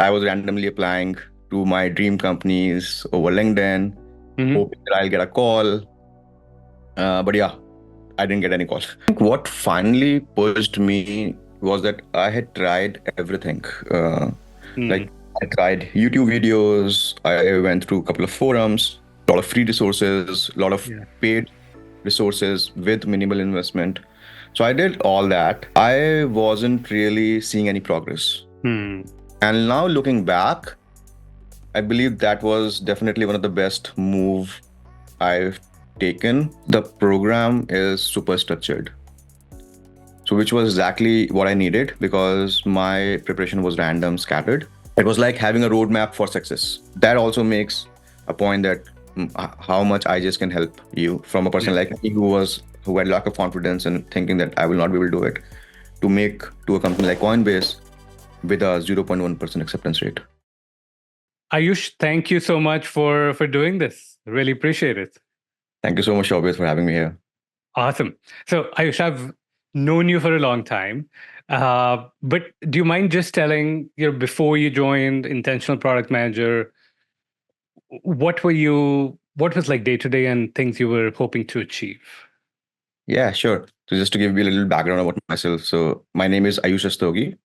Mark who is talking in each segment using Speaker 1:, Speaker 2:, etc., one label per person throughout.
Speaker 1: I was randomly applying to my dream companies over LinkedIn, hoping that I'll get a call. But yeah, I didn't get any call. I think what finally pushed me was that I had tried everything. Like I tried YouTube videos, I went through a couple of forums, a lot of free resources, a lot of paid resources with minimal investment. So I did all that. I wasn't really seeing any progress. And now looking back, I believe that was definitely one of the best move I've taken. The program is super structured. So which was exactly what I needed because my preparation was random, scattered. It was like having a roadmap for success. That also makes a point that how much I just can help you from a person like me who had lack of confidence and thinking that I will not be able to do it, to make to a company like Coinbase with a 0.1% acceptance rate.
Speaker 2: Ayush, thank you so much for doing this. Really appreciate it.
Speaker 1: Thank you so much, Shobit, for having me here.
Speaker 2: Awesome. So Ayush, I've known you for a long time, but do you mind just telling, before you joined Intentional Product Manager, what was like day to day and things you were hoping to achieve?
Speaker 1: Yeah, sure. So just to give you a little background about myself. So my name is Ayush Rastogi.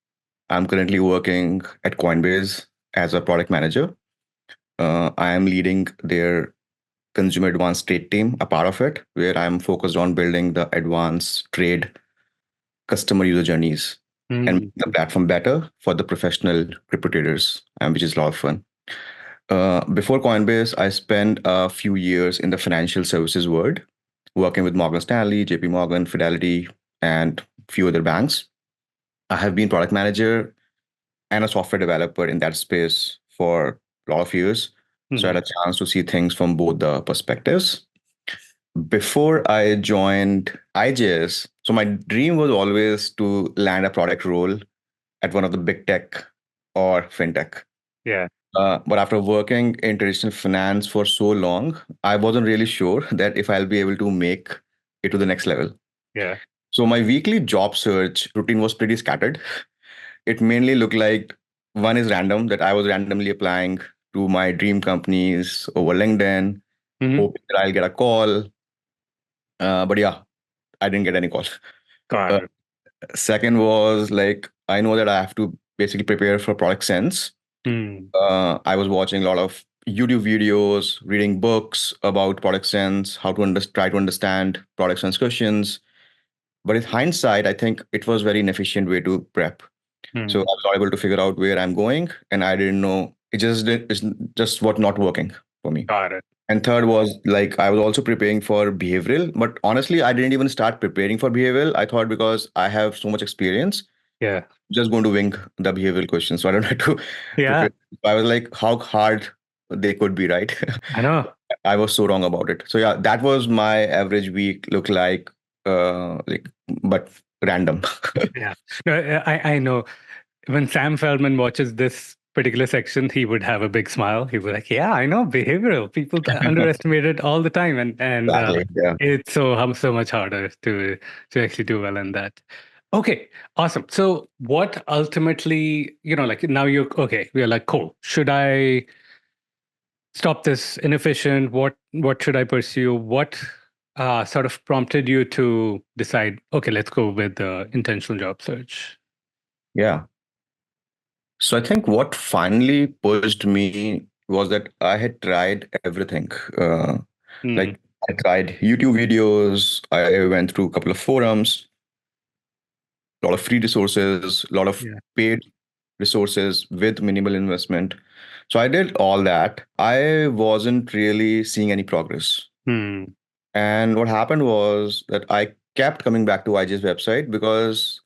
Speaker 1: I'm currently working at Coinbase as a product manager. I am leading their consumer advanced trade team, a part of it, where I'm focused on building the advanced trade customer user journeys and making the platform better for the professional crypto traders, which is a lot of fun. Before Coinbase, I spent a few years in the financial services world, working with Morgan Stanley, JP Morgan, Fidelity, and a few other banks. I have been product manager and a software developer in that space for a lot of years. So I had a chance to see things from both the perspectives. Before I joined IJS, so my dream was always to land a product role at one of the big tech or fintech.
Speaker 2: Yeah.
Speaker 1: But after working in traditional finance for so long, I wasn't really sure that if I'll be able to make it to the next level.
Speaker 2: Yeah.
Speaker 1: So my weekly job search routine was pretty scattered. It mainly looked like one is random, that I was randomly applying to my dream companies over LinkedIn, hoping that I'll get a call. But yeah, I didn't get any call.
Speaker 2: Got it.
Speaker 1: Second was like, I know that I have to basically prepare for product sense. I was watching a lot of YouTube videos, reading books about product sense, how to try to understand product sense questions. But in hindsight, I think it was very inefficient way to prep. So I was not able to figure out where I'm going, and I didn't know. It's just what not working for me.
Speaker 2: Got it.
Speaker 1: And third was like I was also preparing for behavioral, but honestly, I didn't even start preparing for behavioral. I thought because I have so much experience,
Speaker 2: Yeah.
Speaker 1: just going to wing the behavioral questions. So I don't have to prepare. I was like, how hard they could be, right?
Speaker 2: I know.
Speaker 1: I was so wrong about it. So yeah, that was my average week look like but random.
Speaker 2: Yeah. No, I know. When Sam Feldman watches this particular section, he would have a big smile. He would be like, "Yeah, I know behavioral. People underestimate it all the time, and
Speaker 1: Exactly. Yeah.
Speaker 2: it's so much harder to actually do well in that." Okay, awesome. So, what ultimately, like now you're okay. We're like, cool. Should I stop this inefficient? What should I pursue? What sort of prompted you to decide? Okay, let's go with the intentional job search.
Speaker 1: Yeah. So I think what finally pushed me was that I had tried everything. Like I tried YouTube videos, I went through a couple of forums, a lot of free resources, a lot of paid resources with minimal investment. So I did all that. I wasn't really seeing any progress. And what happened was that I kept coming back to IJ's website because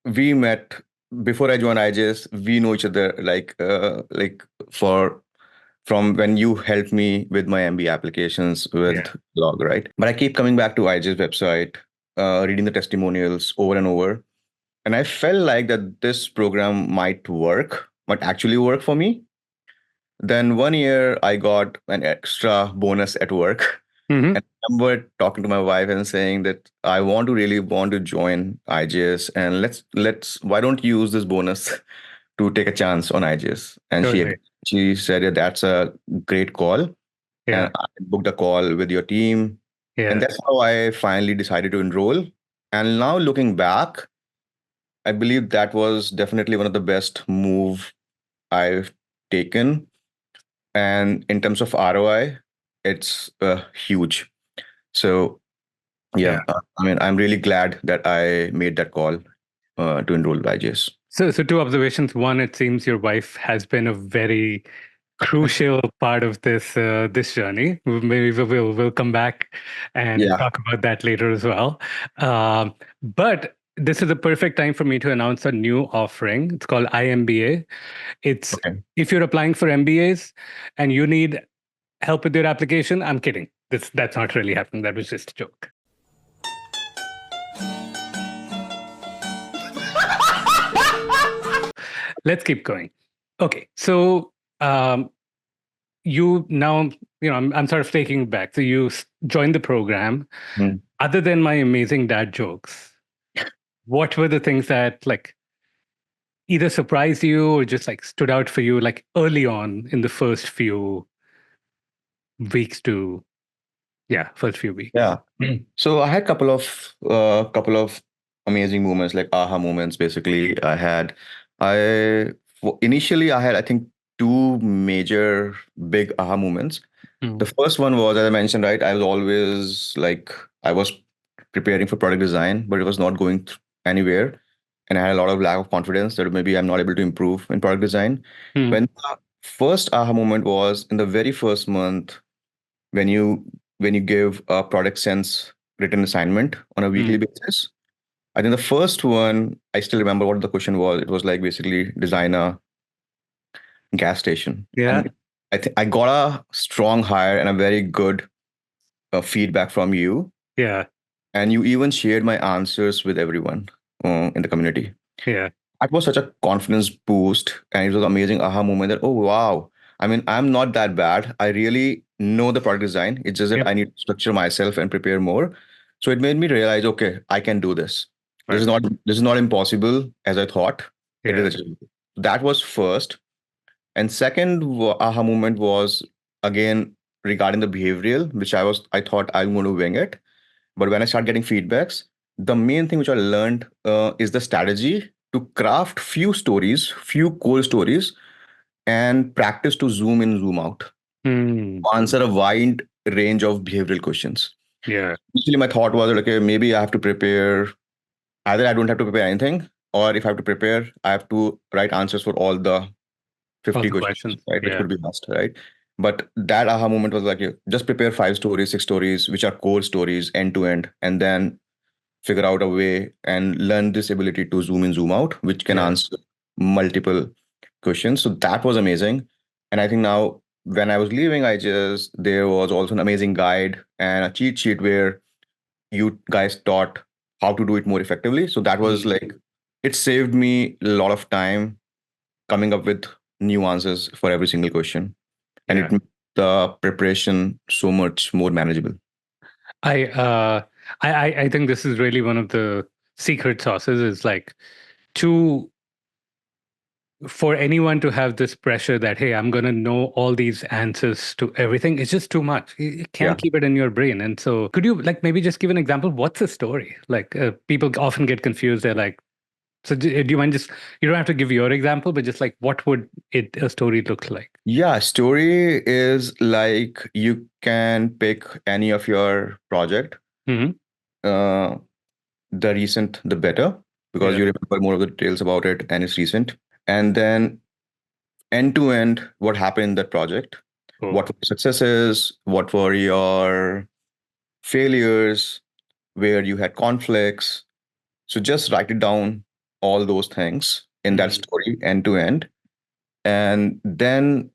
Speaker 1: we met before I joined IJS. We know each other like for from when you helped me with my MBA applications with blog, right? But I keep coming back to IJ's website, reading the testimonials over and over. And I felt like that this program might actually work for me. Then one year I got an extra bonus at work. And I remember talking to my wife and saying that I really want to join IJS, and let's why don't you use this bonus to take a chance on IGS. And
Speaker 2: Totally.
Speaker 1: she said, yeah, that's a great call.
Speaker 2: Yeah.
Speaker 1: And I booked a call with your team. And
Speaker 2: Yeah.
Speaker 1: that's how I finally decided to enroll. And now looking back, I believe that was definitely one of the best move I've taken. And in terms of ROI, it's huge. So
Speaker 2: Yeah.
Speaker 1: yeah, I mean, I'm really glad that I made that call to enroll with IGS.
Speaker 2: So two observations. One, it seems your wife has been a very crucial part of this journey. Maybe we'll come back and
Speaker 1: Yeah.
Speaker 2: talk about that later as well. But this is a perfect time for me to announce a new offering. It's called IMBA. It's
Speaker 1: Okay.
Speaker 2: if you're applying for MBAs and you need help with your application, I'm kidding. That's not really happening. That was just a joke. Let's keep going. Okay, so you now, I'm sort of taking it back. So you joined the program.
Speaker 1: Mm.
Speaker 2: Other than my amazing dad jokes, what were the things that like either surprised you or just like stood out for you like early on in the first few weeks to first few weeks?
Speaker 1: Yeah. So I had couple of amazing moments, like aha moments. Basically, initially I had, I think, two major big aha moments. The
Speaker 2: Mm,
Speaker 1: first one was, as I mentioned, right, I was always like, I was preparing for product design, but it was not going anywhere. And I had a lot of lack of confidence that maybe I'm not able to improve in product design.
Speaker 2: mm,
Speaker 1: When the first aha moment was in the very first month, when you give a product sense written assignment on a weekly
Speaker 2: mm.
Speaker 1: basis. I think the first one, I still remember what the question was. It was like basically design a gas station.
Speaker 2: Yeah,
Speaker 1: And I think I got a strong hire and a very good feedback from you.
Speaker 2: yeah,
Speaker 1: And you even shared my answers with everyone in the community.
Speaker 2: yeah.
Speaker 1: That was such a confidence boost. And it was an amazing aha moment that, oh, wow. I mean, I'm not that bad. I really know the product design. It's just that
Speaker 2: Yep.
Speaker 1: I need to structure myself and prepare more. So it made me realize, okay, I can do this.
Speaker 2: Right.
Speaker 1: This is not impossible as I thought. It
Speaker 2: Yeah.
Speaker 1: is achievable. That was first. And second aha moment was again regarding the behavioral, which I thought I'm going to wing it. But when I start getting feedbacks, the main thing which I learned is the strategy to craft few stories, few core stories, and practice to zoom in, zoom out,
Speaker 2: Mm,
Speaker 1: answer a wide range of behavioral questions.
Speaker 2: yeah.
Speaker 1: Initially, my thought was, okay, maybe I have to prepare, either I don't have to prepare anything, or if I have to prepare, I have to write answers for all the
Speaker 2: All
Speaker 1: 50
Speaker 2: the
Speaker 1: questions,
Speaker 2: questions.
Speaker 1: right, which
Speaker 2: Yeah.
Speaker 1: could be asked, right? But that aha moment was like, just prepare 5 stories, 6 stories, which are core stories end to end, and then figure out a way and learn this ability to zoom in, zoom out, which can
Speaker 2: Yeah.
Speaker 1: answer multiple questions. So that was amazing. And I think now when I was leaving, there was also an amazing guide and a cheat sheet where you guys taught how to do it more effectively. So that was
Speaker 2: Mm,
Speaker 1: like, it saved me a lot of time coming up with new answers for every single question. And
Speaker 2: yeah.
Speaker 1: it made the preparation so much more manageable.
Speaker 2: I I think this is really one of the secret sauces is like to for anyone to have this pressure that hey, I'm going to know all these answers to everything. It's just too much. You
Speaker 1: Yeah.
Speaker 2: can't keep it in your brain. And so could you like maybe just give an example? What's a story? Like people often get confused. They're like, so do you mind just you don't have to give your example, but just like what would it a story look like?
Speaker 1: Yeah, story is like you can pick any of your project.
Speaker 2: Hmm.
Speaker 1: Uh, the recent, the better, because
Speaker 2: Yeah.
Speaker 1: you remember more of the details about it and it's recent. And then end to end, what happened in that project,
Speaker 2: Cool.
Speaker 1: what were your successes, what were your failures, where you had conflicts. So just write it down, all those things in that
Speaker 2: Mm,
Speaker 1: story, end to end. And then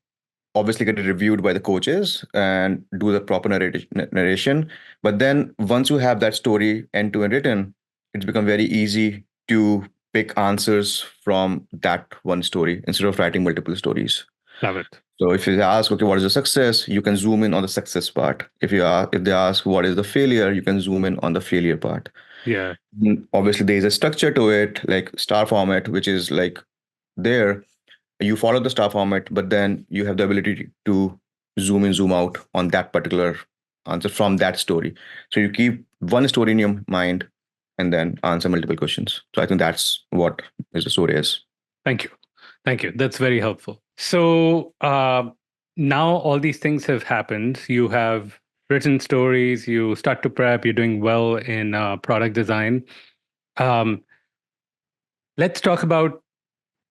Speaker 1: obviously get it reviewed by the coaches and do the proper narration. But then once you have that story end to end written, it's become very easy to pick answers from that one story instead of writing multiple stories.
Speaker 2: love it.
Speaker 1: So if you ask, okay, what is the success? You can zoom in on the success part. If they ask what is the failure, you can zoom in on the failure part.
Speaker 2: Yeah.
Speaker 1: Obviously, there is a structure to it, like star format, which is like there. you follow the star format, but then you have the ability to zoom in, zoom out on that particular answer from that story. So you keep one story in your mind and then answer multiple questions. So I think that's what is the story is.
Speaker 2: Thank you. Thank you. That's very helpful. So now all these things have happened. You have written stories, you start to prep, you're doing well in product design. Um, let's talk about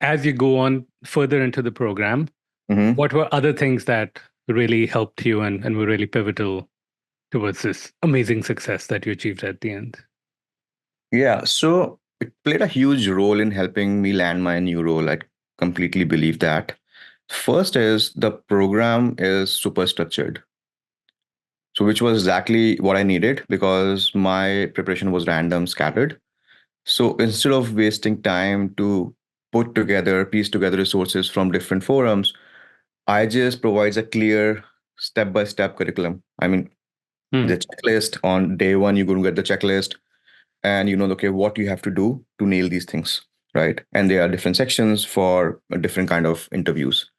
Speaker 2: as you go on further into the program, what were other things that really helped you and were really pivotal towards this amazing success that you achieved at the end?
Speaker 1: Yeah, so it played a huge role in helping me land my new role. I completely believe that. First is the program is super structured. So which was exactly what I needed because my preparation was random, scattered. So instead of wasting time to piece together resources from different forums, I just provides a clear step-by-step curriculum. I mean,
Speaker 2: Hmm.
Speaker 1: the checklist on day one, you're going to get the checklist and you know, okay, what you have to do to nail these things, right? And there are different sections for a different kind of interviews.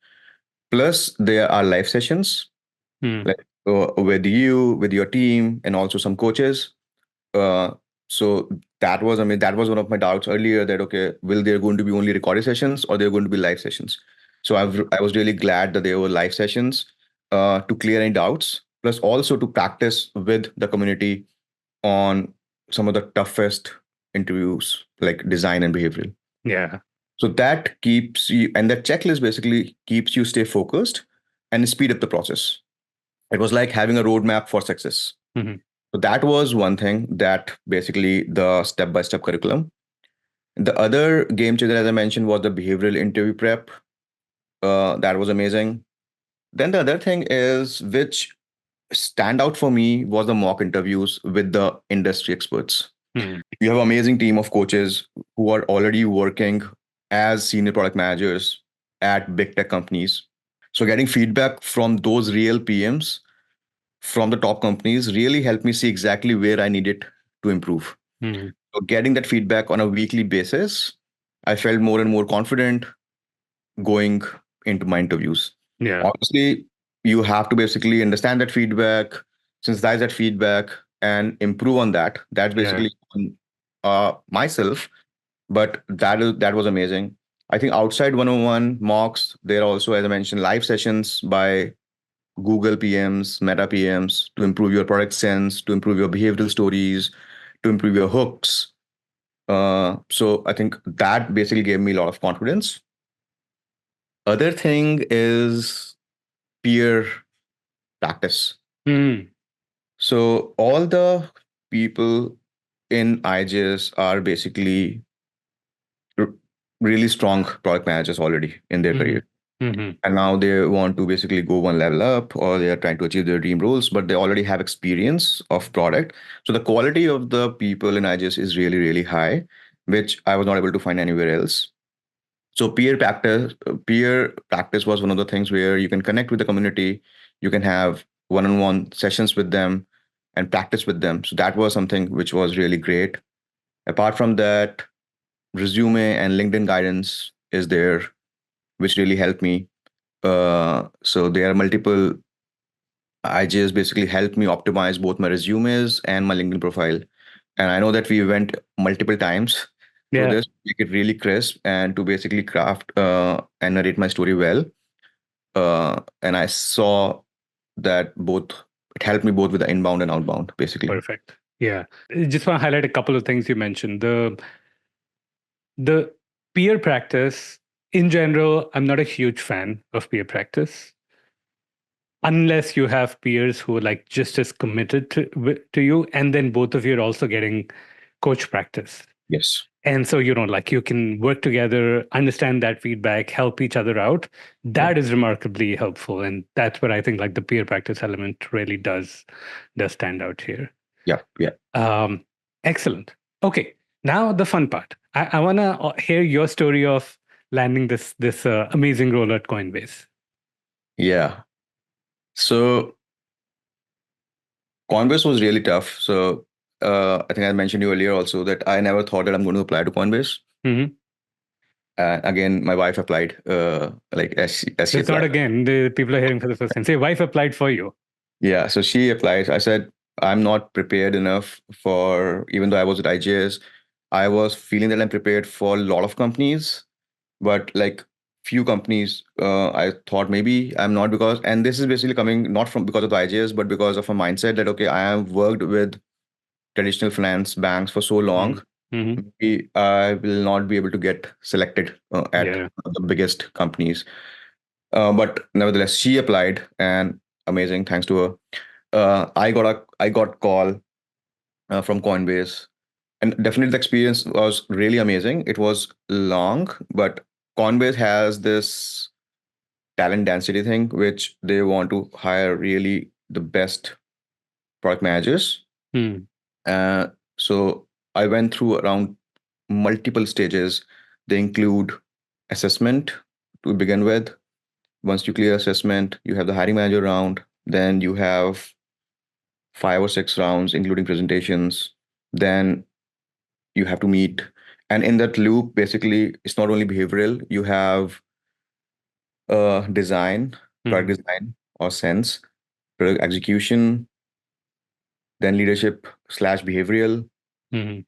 Speaker 1: Plus, there are live sessions
Speaker 2: Hmm.
Speaker 1: like with you, with your team, and also some coaches. Uh, so that was, I mean, that was one of my doubts earlier that, okay, will there going to be only recorded sessions or there going to be live sessions? So I was really glad that there were live sessions to clear any doubts, plus also to practice with the community on some of the toughest interviews like design and behavioral.
Speaker 2: Yeah.
Speaker 1: So that keeps you, and that checklist basically keeps you stay focused and speed up the process. It was like having a roadmap for success.
Speaker 2: Hmm.
Speaker 1: So that was one thing that basically the step by step curriculum. The other game changer, as I mentioned, was the behavioral interview prep. That was amazing. Then the other thing is, which stand out for me, was the mock interviews with the industry experts.
Speaker 2: Hmm.
Speaker 1: You have an amazing team of coaches who are already working as senior product managers at big tech companies. So getting feedback from those real PMs from the top companies really helped me see exactly where I needed to improve.
Speaker 2: Hmm.
Speaker 1: So getting that feedback on a weekly basis, I felt more and more confident going into my interviews.
Speaker 2: Yeah.
Speaker 1: Obviously, you have to basically understand that feedback, synthesize that feedback, and improve on that. That's
Speaker 2: Yeah.
Speaker 1: basically myself, but that was amazing. I think outside 101 mocks, there are also, as I mentioned, live sessions by Google PMs, Meta PMs to improve your product sense, to improve your behavioral stories, to improve your hooks. So I think that basically gave me a lot of confidence. Other thing is peer practice.
Speaker 2: Hmm.
Speaker 1: So all the people in IGS are basically r- really strong product managers already in their
Speaker 2: Hmm.
Speaker 1: career.
Speaker 2: Hmm.
Speaker 1: And now they want to basically go one level up or they are trying to achieve their dream roles, but they already have experience of product. So the quality of the people in IGS is really, really high, which I was not able to find anywhere else. So peer practice was one of the things where you can connect with the community, you can have one-on-one sessions with them and practice with them. So that was something which was really great. Apart from that, resume and LinkedIn guidance is there, which really helped me. So there are multiple. I just basically helped me optimize both my resumes and my LinkedIn profile. And I know that we went multiple times through
Speaker 2: Yeah.
Speaker 1: this, make it really crisp and to basically craft and narrate my story well. And I saw that both it helped me both with the inbound and outbound, basically.
Speaker 2: Perfect. Yeah. I just want to highlight a couple of things you mentioned. The peer practice in general, I'm not a huge fan of peer practice unless you have peers who are like just as committed to you, and then both of you are also getting coach practice.
Speaker 1: Yes.
Speaker 2: And so, like you can work together, understand that feedback, help each other out.
Speaker 1: Yeah.
Speaker 2: That is remarkably helpful. And that's where I think like the peer practice element really does stand out here.
Speaker 1: Yeah. Yeah.
Speaker 2: Um, excellent. Okay. Now the fun part. I want to hear your story of landing this amazing role at Coinbase.
Speaker 1: Yeah. So Coinbase was really tough. So I think I mentioned you earlier also that I never thought that I'm going to apply to Coinbase.
Speaker 2: Hmm.
Speaker 1: Again, my wife applied, like as she
Speaker 2: That's not
Speaker 1: applied.
Speaker 2: again. The people are hearing for the first time. Say, wife applied for you.
Speaker 1: Yeah, so she applied. I said, I'm not prepared enough for, even though I was at IJS, I was feeling that I'm prepared for a lot of companies, but like few companies, I thought maybe I'm not, because, and this is basically coming not from because of the IJS, but because of a mindset that, okay, I have worked with traditional finance banks for so long,
Speaker 2: Mm-hmm.
Speaker 1: I will not be able to get selected at
Speaker 2: Yeah.
Speaker 1: the biggest companies. But nevertheless, she applied, and amazing, thanks to her. I got call from Coinbase, and definitely the experience was really amazing. It was long, but Coinbase has this talent density thing, which they want to hire really the best product managers.
Speaker 2: Mm.
Speaker 1: Uh, so I went through around multiple stages. They include assessment to begin with. Once you clear assessment, you have the hiring manager round. Then you have 5 or 6 rounds, including presentations. Then you have to meet. And in that loop, basically, it's not only behavioral, you have design,
Speaker 2: Mm-hmm.
Speaker 1: product design or sense, product execution, then leadership slash behavioral.
Speaker 2: Mm-hmm.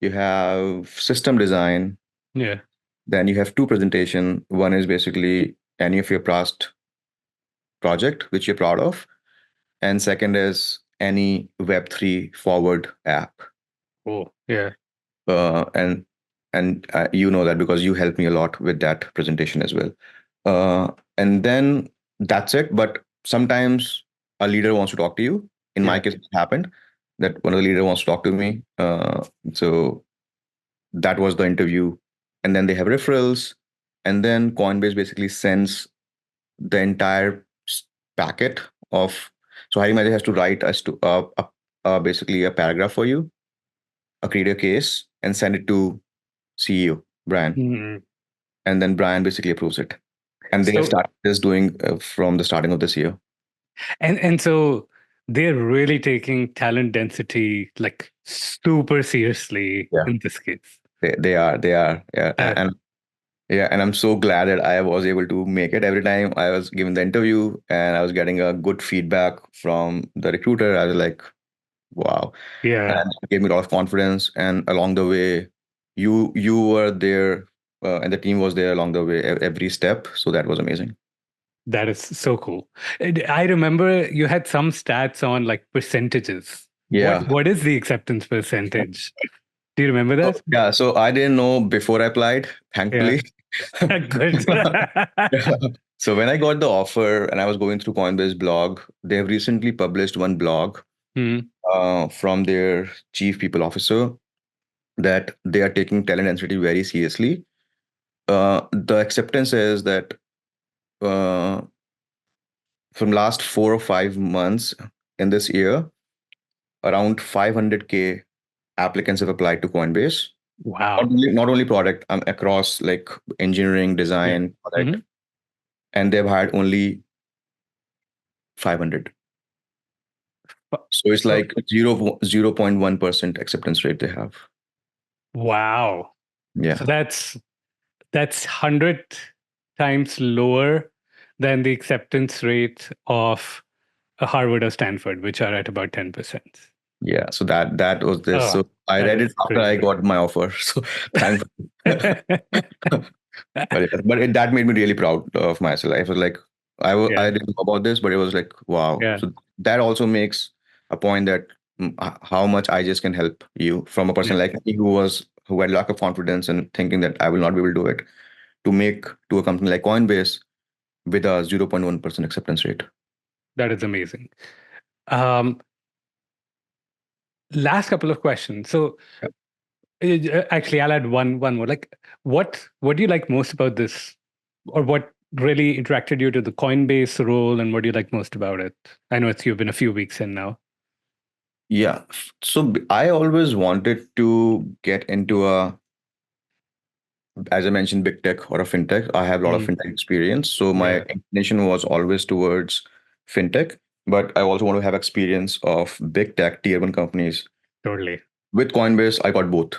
Speaker 1: You have system design.
Speaker 2: Yeah.
Speaker 1: Then you have two presentation. One is basically any of your past project, which you're proud of. And second is any Web3 forward app.
Speaker 2: Oh, yeah.
Speaker 1: And you know that because you helped me a lot with that presentation as well. And then that's it. But sometimes a leader wants to talk to you. In my
Speaker 2: Yeah.
Speaker 1: case, it happened that one of the leader wants to talk to me. So that was the interview. And then they have referrals. And then Coinbase basically sends the entire packet of. So hiring manager has to write us to basically a paragraph for you, create a case, and send it to CEO Brian,
Speaker 2: Mm-hmm.
Speaker 1: and then Brian basically approves it. And they have
Speaker 2: So
Speaker 1: started this doing from the starting of this year.
Speaker 2: and so they're really taking talent density like super seriously
Speaker 1: Yeah,
Speaker 2: in this case.
Speaker 1: they are, yeah,
Speaker 2: Uh,
Speaker 1: and yeah, and I'm so glad that I was able to make it. Every time I was giving the interview and I was getting a good feedback from the recruiter, I was like, wow,
Speaker 2: yeah,
Speaker 1: and it gave me a lot of confidence. And along the way, you were there, and the team was there along the way, every step. So that was amazing.
Speaker 2: that is so cool. And I remember you had some stats on like percentages. What
Speaker 1: Yeah.
Speaker 2: what is the acceptance percentage? Do you remember
Speaker 1: So,
Speaker 2: that?
Speaker 1: yeah, so I didn't know before I applied,
Speaker 2: Yeah.
Speaker 1: thankfully.
Speaker 2: Good.
Speaker 1: Yeah. So when I got the offer and I was going through Coinbase blog, they have recently published one blog
Speaker 2: Hmm.
Speaker 1: from their chief people officer that they are taking talent density very seriously. The acceptance is that uh, from last 4 or 5 months in this year, around 500K applicants have applied to Coinbase.
Speaker 2: Wow.
Speaker 1: Not only product, across like engineering,
Speaker 2: Yeah.
Speaker 1: design,
Speaker 2: Hmm.
Speaker 1: product, and they've hired only 500. So it's
Speaker 2: So
Speaker 1: like 0.1% acceptance rate they have.
Speaker 2: wow. So
Speaker 1: Yeah.
Speaker 2: that's 100 times lower than the acceptance rate of a Harvard or Stanford, which are at about 10%.
Speaker 1: Yeah. So that was this.
Speaker 2: Oh,
Speaker 1: So I
Speaker 2: that
Speaker 1: read
Speaker 2: is
Speaker 1: it after I
Speaker 2: crazy.
Speaker 1: got my offer. So thankfully. That made me really proud of myself. I was like, I
Speaker 2: Yeah,
Speaker 1: didn't know about this, but it was like, wow.
Speaker 2: yeah,
Speaker 1: So that also makes a point that how much I just can help you from a
Speaker 2: yeah.
Speaker 1: person like me who had lack of confidence and thinking that I will not be able to do it, to make to a company like Coinbase with a 0.1% acceptance rate.
Speaker 2: That is amazing. Um, Last couple of questions. So actually, I'll add one more. Like, what do you like most about this, or what really attracted you to the Coinbase role, and what do you like most about it? I know you've been a few weeks in now.
Speaker 1: Yeah. So I always wanted to get into as I mentioned, big tech or a fintech. I have a lot of
Speaker 2: Mm,
Speaker 1: fintech experience. So my
Speaker 2: yeah,
Speaker 1: inclination was always towards fintech, but I also want to have experience of big tech tier one companies.
Speaker 2: totally.
Speaker 1: With Coinbase, I got both.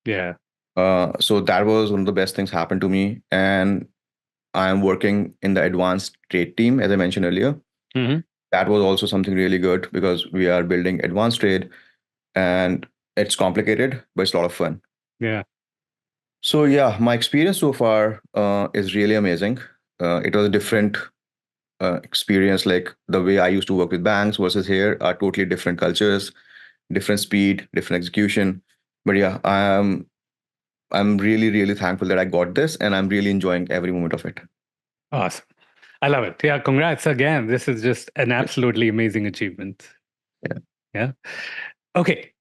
Speaker 2: Yeah.
Speaker 1: So that was one of the best things happened to me. And I'm working in the advanced trade team, as I mentioned earlier.
Speaker 2: Mm-hmm.
Speaker 1: That was also something really good because we are building advanced trade and it's complicated, but it's a lot of fun.
Speaker 2: Yeah.
Speaker 1: So yeah, my experience so far is really amazing. It was a different experience, like the way I used to work with banks versus here are totally different cultures, different speed, different execution. But yeah, I'm really, really thankful that I got this and I'm really enjoying every moment of it.
Speaker 2: Awesome. I love it. Yeah. Congrats again. This is just an absolutely amazing achievement.
Speaker 1: Yeah.
Speaker 2: Yeah. Okay.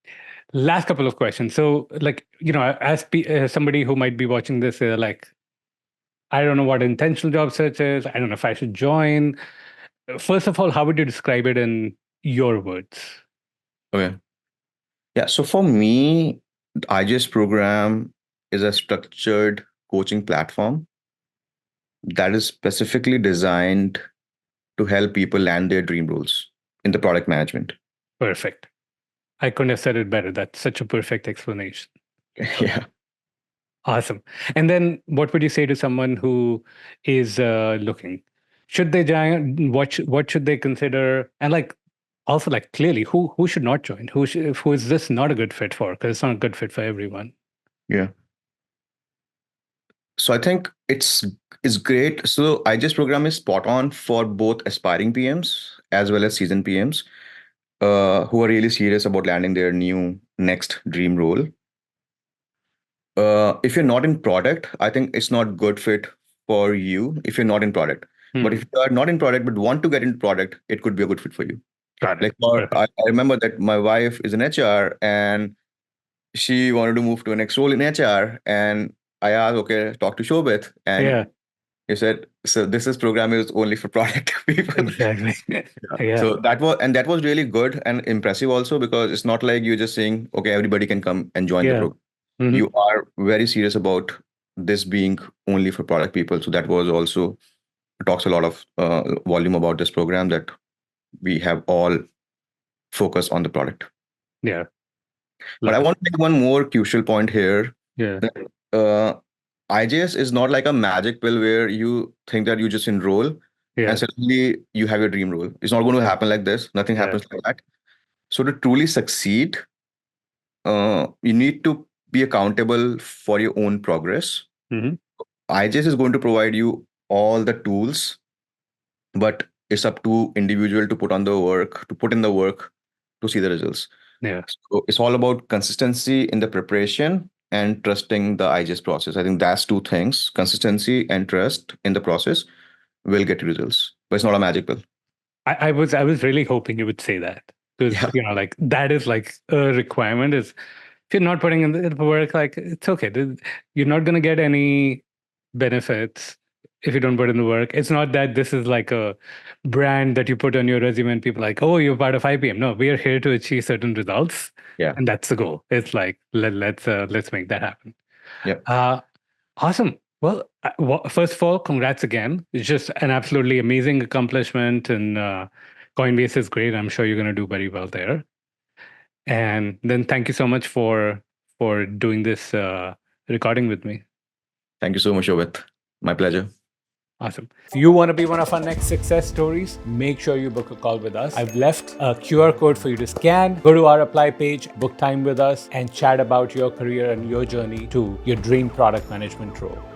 Speaker 2: Last couple of questions. So, like, as somebody who might be watching this, like, I don't know what intentional job search is. I don't know if I should join. First of all, how would you describe it in your words?
Speaker 1: Okay. Yeah. So for me, the IGS program is a structured coaching platform that is specifically designed to help people land their dream roles in the product management.
Speaker 2: Perfect. I couldn't have said it better. That's such a perfect explanation.
Speaker 1: Yeah.
Speaker 2: Awesome. And then what would you say to someone who is looking? Should they join? What should they consider? And like also like clearly who should not join? Who is this not a good fit for? Because it's not a good fit for everyone.
Speaker 1: Yeah. So I think it's great. So IGS program is spot on for both aspiring PMs as well as seasoned PMs who are really serious about landing their new next dream role. If you're not in product, I think it's not good fit for you if you're not in product. But
Speaker 2: Hmm.
Speaker 1: if you are not in product but want to get into product, it could be a good fit for you.
Speaker 2: Got it.
Speaker 1: Like for,
Speaker 2: Perfect.
Speaker 1: I remember that my wife is in HR and she wanted to move to a next role in HR. And I asked, okay, talk to Shobit. And
Speaker 2: Yeah,
Speaker 1: he said, so this is program is only for product people.
Speaker 2: exactly.
Speaker 1: Yeah.
Speaker 2: Yeah,
Speaker 1: So that was really good and impressive also because it's not like you're just saying, okay, everybody can come and join the
Speaker 2: yeah.
Speaker 1: program.
Speaker 2: Hmm.
Speaker 1: You are very serious about this being only for product people. So that was also talks a lot of volume about this program that we have all focus on the product.
Speaker 2: Yeah,
Speaker 1: But I
Speaker 2: love it.
Speaker 1: want to make one more crucial point here
Speaker 2: Yeah,
Speaker 1: that IJS is not like a magic pill where you think that you just enroll and
Speaker 2: yeah,
Speaker 1: suddenly you have your dream role. It's not going to happen like this. Nothing
Speaker 2: yeah.
Speaker 1: happens like that. So to truly succeed, you need to be accountable for your own progress.
Speaker 2: Hmm.
Speaker 1: IJS is going to provide you all the tools, but it's up to individual to put in the work to see the results.
Speaker 2: Yeah.
Speaker 1: So it's all about consistency in the preparation and trusting the IGS process. I think that's two things. Consistency and trust in the process will get you results. But it's not a magic pill.
Speaker 2: I was really hoping you would say that because
Speaker 1: Yeah.
Speaker 2: like that is like a requirement. Is if you're not putting in the work, like it's okay. You're not gonna get any benefits if you don't put in the work. It's not that this is like a brand that you put on your resume and people are like, oh, you're part of IPM. No, we are here to achieve certain results,
Speaker 1: Yeah.
Speaker 2: and that's the goal. It's like let's make that happen.
Speaker 1: Yeah.
Speaker 2: Uh, Awesome. Well, first of all, congrats again. It's just an absolutely amazing accomplishment, and Coinbase is great. I'm sure you're going to do very well there. And then thank you so much for doing this recording with me.
Speaker 1: Thank you so much, Shobit. My pleasure.
Speaker 2: Awesome. If you want to be one of our next success stories, make sure you book a call with us. I've left a QR code for you to scan. Go to our apply page, book time with us, and chat about your career and your journey to your dream product management role.